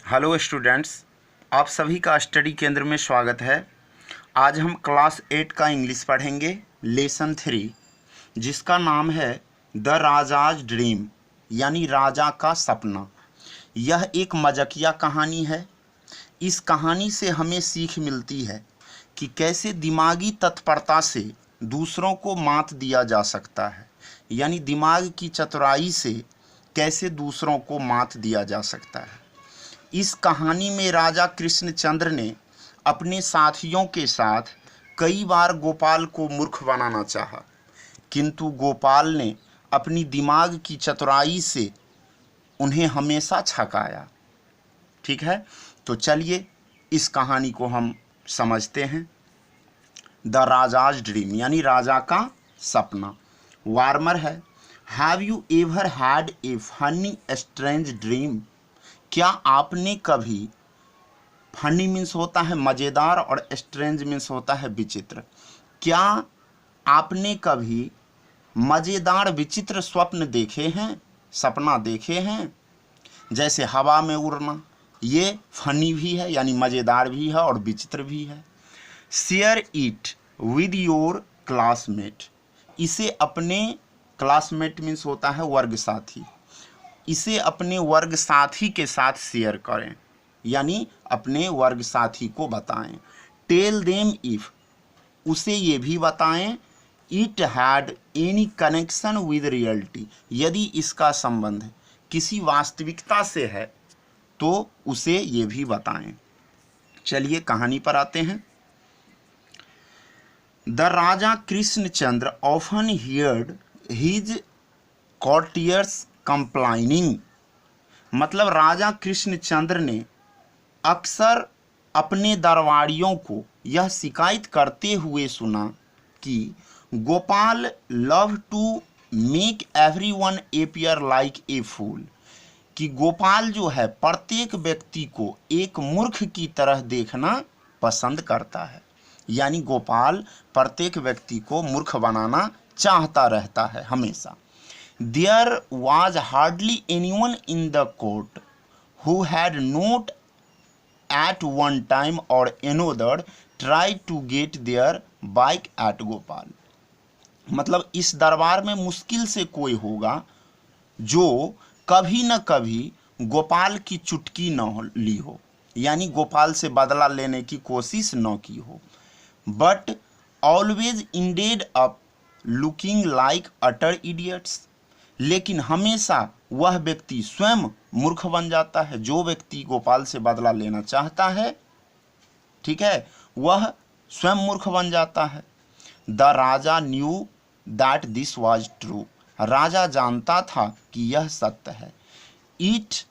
Hello students, आप सभी का स्टडी केंद्र में स्वागत है। आज हम क्लास 8 का इंग्लिश पढ़ेंगे, लेसन 3, जिसका नाम है द राजाज ड्रीम, यानी राजा का सपना। यह एक मजाकिया कहानी है। इस कहानी से हमें सीख मिलती है कि कैसे दिमागी तत्परता से दूसरों को मात दिया जा सकता है, यानी दिमाग की चतुराई से कैसे दूसरों को मात दिया जा सकता है। इस कहानी में राजा कृष्णचंद्र ने अपने साथियों के साथ कई बार गोपाल को मूर्ख बनाना चाहा, किंतु गोपाल ने अपनी दिमाग की चतुराई से उन्हें हमेशा छकाया। ठीक है, तो चलिए इस कहानी को हम समझते हैं। द राजाज ड्रीम यानी राजा का सपना। वार्मर है, have you ever had a funny strange dream? क्या आपने कभी, फनी मीन्स होता है मज़ेदार और स्ट्रेंज मीन्स होता है विचित्र, क्या आपने कभी मज़ेदार विचित्र स्वप्न देखे हैं, सपना देखे हैं? जैसे हवा में उड़ना, ये फनी भी है यानी मज़ेदार भी है और विचित्र भी है। Share it with your classmate, इसे अपने, क्लासमेट मीन्स होता है वर्ग साथी, इसे अपने वर्ग साथी के साथ शेयर करें, यानी अपने वर्ग साथी को बताएं। टेल देम इफ, उसे ये भी बताएं, it had any connection with reality, यदि इसका संबंध किसी वास्तविकता से है तो उसे ये भी बताएं। चलिए कहानी पर आते हैं। The Raja Krishnachandra often heard his courtiers complaining, मतलब राजा कृष्णचंद्र ने अक्सर अपने दरबारियों को यह शिकायत करते हुए सुना कि Gopal love to make everyone appear like a fool, कि गोपाल जो है प्रत्येक व्यक्ति को एक मूर्ख की तरह देखना पसंद करता है, यानी गोपाल प्रत्येक व्यक्ति को मूर्ख बनाना चाहता रहता है हमेशा। There was hardly anyone in the court who had not at one time or another tried to get their bike at Gopal, मतलब इस दरबार में मुश्किल से कोई होगा जो कभी न कभी गोपाल की चुटकी न ली हो, यानी गोपाल से बदला लेने की कोशिश न की हो। But always ended up looking like utter idiots, लेकिन हमेशा वह व्यक्ति स्वयं मूर्ख बन जाता है। जो व्यक्ति गोपाल से बदला लेना चाहता है, ठीक है, वह स्वयं मूर्ख बन जाता है। The Raja knew that this was true, राजा जानता था कि यह सत्य है। It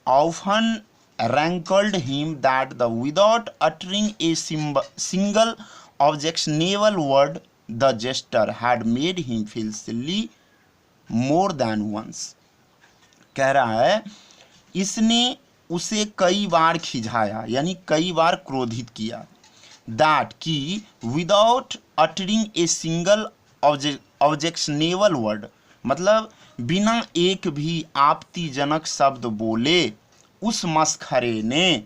often rankled him that the without uttering a single objectionable word the jester had made him feel silly more than once, कह रहा है इसने उसे कई बार खिझाया यानी कई बार क्रोधित किया। दैट की without uttering a single objectionable word, मतलब बिना एक भी आपत्तिजनक शब्द बोले उस मस्खरे ने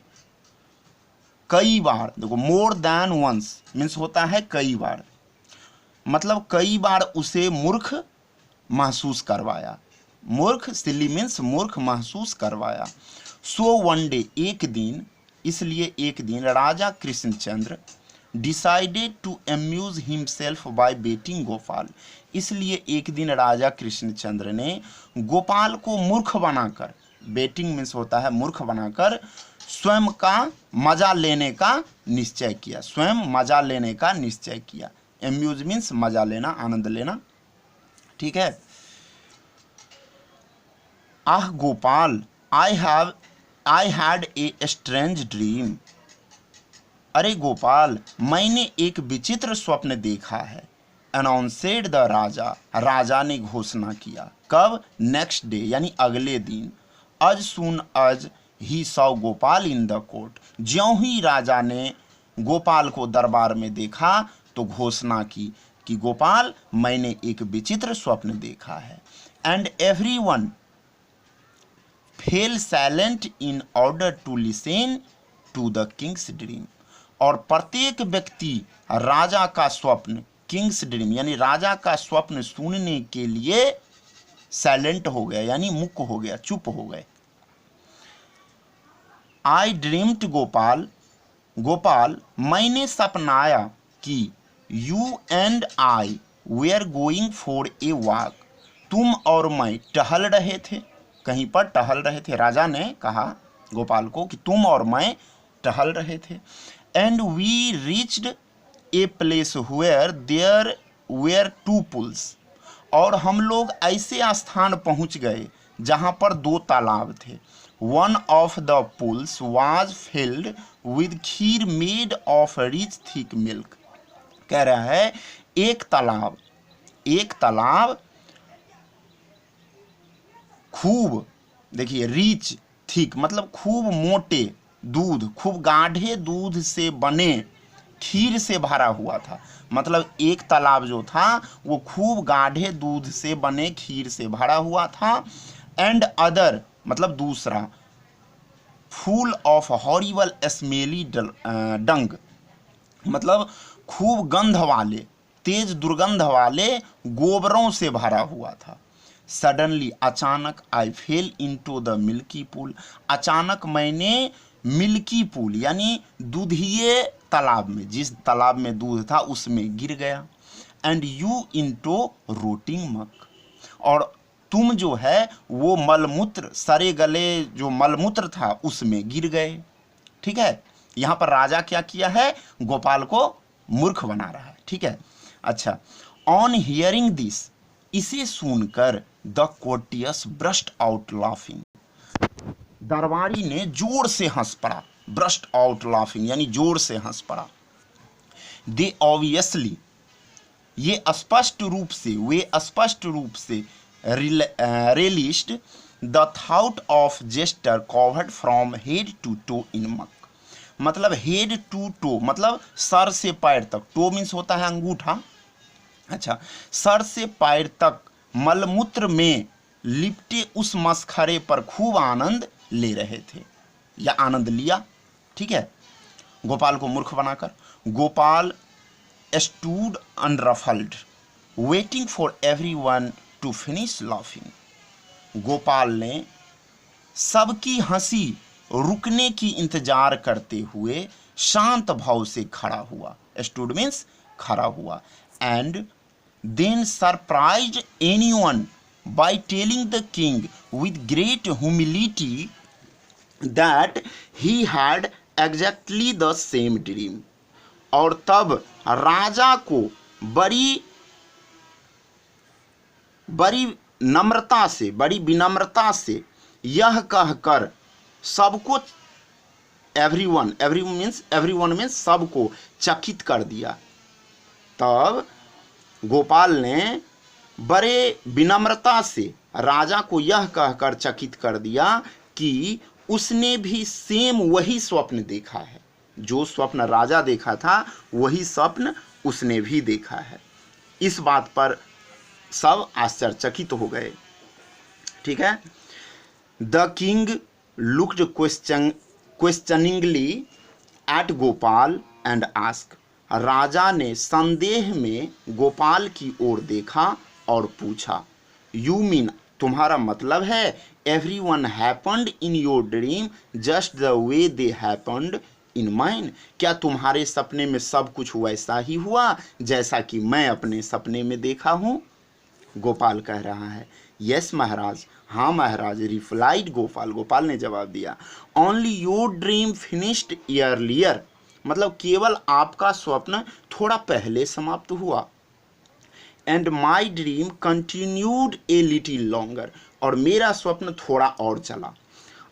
कई बार, देखो मोर देन वंस मीन्स होता है कई बार, मतलब कई बार उसे मूर्ख महसूस करवाया। मूर्ख, सिली मीन्स मूर्ख महसूस करवाया। सो वन डे, एक दिन, इसलिए एक दिन Raja Krishnachandra decided to amuse himself by baiting Gopal, इसलिए एक दिन राजा कृष्णचंद्र ने गोपाल को मूर्ख बनाकर, बेटिंग मीन्स होता है मूर्ख बनाकर, स्वयं का मजा लेने का निश्चय किया, स्वयं मजा लेने का निश्चय किया। अम्यूज मीन्स मजा लेना, आनंद लेना, ठीक है। Ah Gopal, I had a strange dream, अरे गोपाल मैंने एक विचित्र स्वप्न देखा है। अनाउंसेड द राजा, राजा ने घोषणा किया। कब? नेक्स्ट डे यानी अगले दिन। As soon as he saw Gopal in the court, ज्यों ही राजा ने गोपाल को दरबार में देखा तो घोषणा की कि गोपाल मैंने एक विचित्र स्वप्न देखा है। And everyone fell silent in order to listen to the king's dream. और प्रत्येक व्यक्ति राजा का स्वप्न, किंग्स ड्रीम यानी राजा का स्वप्न सुनने के लिए साइलेंट हो गया, यानी मूक हो गया, चुप हो गए। आई ड्रीम्ड गोपाल, गोपाल मैंने सपनाया कि you and I were going for a walk, तुम और मैं टहल रहे थे, कहीं पर टहल रहे थे। राजा ने कहा गोपाल को कि तुम और मैं टहल रहे थे। And we reached a place where there were two pools, और हम लोग ऐसे स्थान पहुंच गए जहां पर दो तालाब थे। One of the pools was filled with kheer made of rich thick milk. कह रहा है एक तालाब खूब, देखिए रिच थिक मतलब खूब मोटे दूध, खूब गाढ़े दूध से बने खीर से भरा हुआ था। मतलब एक तालाब जो था वो खूब गाढ़े दूध से बने खीर से भरा हुआ था। एंड अदर मतलब दूसरा, फुल ऑफ हॉरिबल स्मेली डंग, मतलब खूब गंध वाले, तेज दुर्गंध वाले गोबरों से भरा हुआ था। सडनली अचानक I fell into the milky pool, अचानक मैंने मिल्की पूल यानी दूधिये तालाब में, जिस तालाब में दूध था उसमें गिर गया। एंड यू इनटू रोटिंग मक, और तुम जो है वो मलमूत्र, सरे गले जो मलमूत्र था उसमें गिर गए। ठीक है, यहाँ पर राजा क्या किया है, गोपाल को मूर्ख बना रहा है। ठीक है, अच्छा। ऑन हियरिंग दिस, इसे सुनकर the courteous burst out laughing, दरबारी ने जोर से हंस पड़ा। ब्रस्ट आउट लाफिंग यानी जोर से हंस पड़ा। दे ऑब्वियसली, वे स्पष्ट रूप से relished the thought of gesture covered from head to toe in muck, मतलब head to toe मतलब सर से पैर तक, toe मीन्स होता है अंगूठा। अच्छा, सर से पैर तक मलमूत्र में लिपटे उस मसखरे पर खूब आनंद ले रहे थे या आनंद लिया। ठीक है, गोपाल को मूर्ख बनाकर। Gopal stood unruffled waiting for everyone to finish laughing, Gopal ने सबकी हंसी रुकने की इंतजार करते हुए शांत भाव से खड़ा हुआ। स्टूड मीन्स खड़ा हुआ। And then surprised anyone by telling the king with great humility that he had exactly the same dream, और तब राजा को बड़ी विनम्रता से यह कहकर सबको, एवरीवन मीन्स सबको चकित कर दिया। तब गोपाल ने बड़े विनम्रता से राजा को यह कहकर चकित कर दिया कि उसने भी सेम वही स्वप्न देखा है, जो स्वप्न राजा देखा था वही स्वप्न उसने भी देखा है। इस बात पर सब आश्चर्यचकित हो गए। ठीक है, the king looked questioningly at Gopal and ask, राजा ने संदेह में गोपाल की ओर देखा और पूछा, यू मीन, तुम्हारा मतलब है, everyone happened in your dream just the way they happened in mine, क्या तुम्हारे सपने में सब कुछ वैसा ही हुआ जैसा कि मैं अपने सपने में देखा हूँ? गोपाल कह रहा है, यस महाराज, हाँ महाराज। रिप्लाइड गोपाल, गोपाल ने जवाब दिया, only your dream finished earlier, मतलब केवल आपका स्वप्न थोड़ा पहले समाप्त हुआ। And my dream continued a little longer, और मेरा स्वप्न थोड़ा और चला।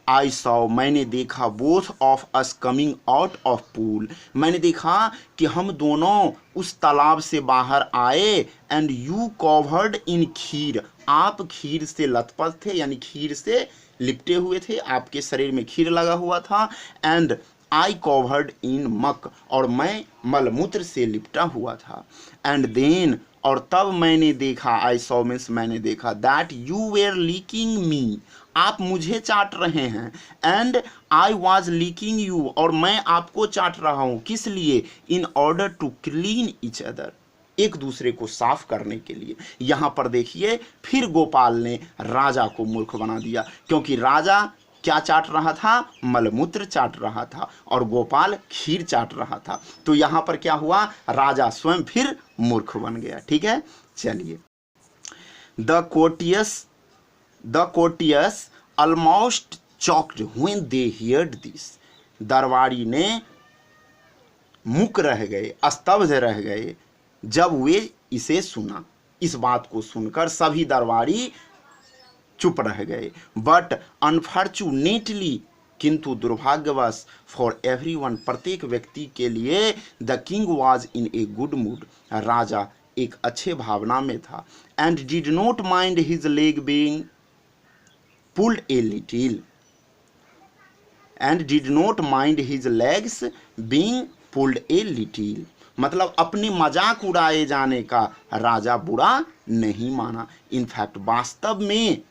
आई सॉ, मैंने देखा, both of us coming out of pool, मैंने देखा कि हम दोनों उस तालाब से बाहर आए। एंड यू कवर्ड इन खीर, आप खीर से लथपथ थे यानी खीर से लिपटे हुए थे, आपके शरीर में खीर लगा हुआ था। एंड आई कवर्ड इन मक, और मैं मलमूत्र से लिपटा हुआ था। एंड देन, और तब मैंने देखा, आई सॉ मीन्स मैंने देखा, that you were licking me, आप मुझे चाट रहे हैं, and I was licking you, और मैं आपको चाट रहा हूं, किस लिए, in order to clean each other, एक दूसरे को साफ करने के लिए। यहां पर देखिए फिर गोपाल ने राजा को मूर्ख बना दिया, क्योंकि राजा क्या चाट रहा था, मलमूत्र चाट रहा था, और गोपाल खीर चाट रहा था। तो यहां पर क्या हुआ, राजा स्वयं फिर मूर्ख बन गया। ठीक है, चलिए। The courteous almost choked when they heard this, दरबारी ने मूक रह गए, स्तब्ध रह गए जब वे इसे सुना। इस बात को सुनकर सभी दरबारी चुप रह गए। बट अनफॉर्चुनेटली, किंतु दुर्भाग्यवश, फॉर एवरीवन, प्रत्येक व्यक्ति के लिए, the king was in a good mood, राजा एक अच्छे भावना में था, and did not mind his leg being pulled a little, and did not mind his legs being pulled a little, मतलब अपने मजाक उड़ाए जाने का राजा बुरा नहीं माना। इनफैक्ट वास्तव में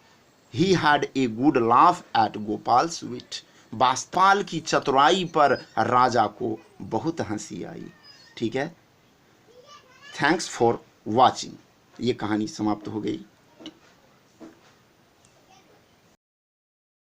he had a good laugh at Gopal's wit, Gopal की चतुराई पर राजा को बहुत हंसी आई। ठीक है, थैंक्स फॉर वॉचिंग। ये कहानी समाप्त हो गई।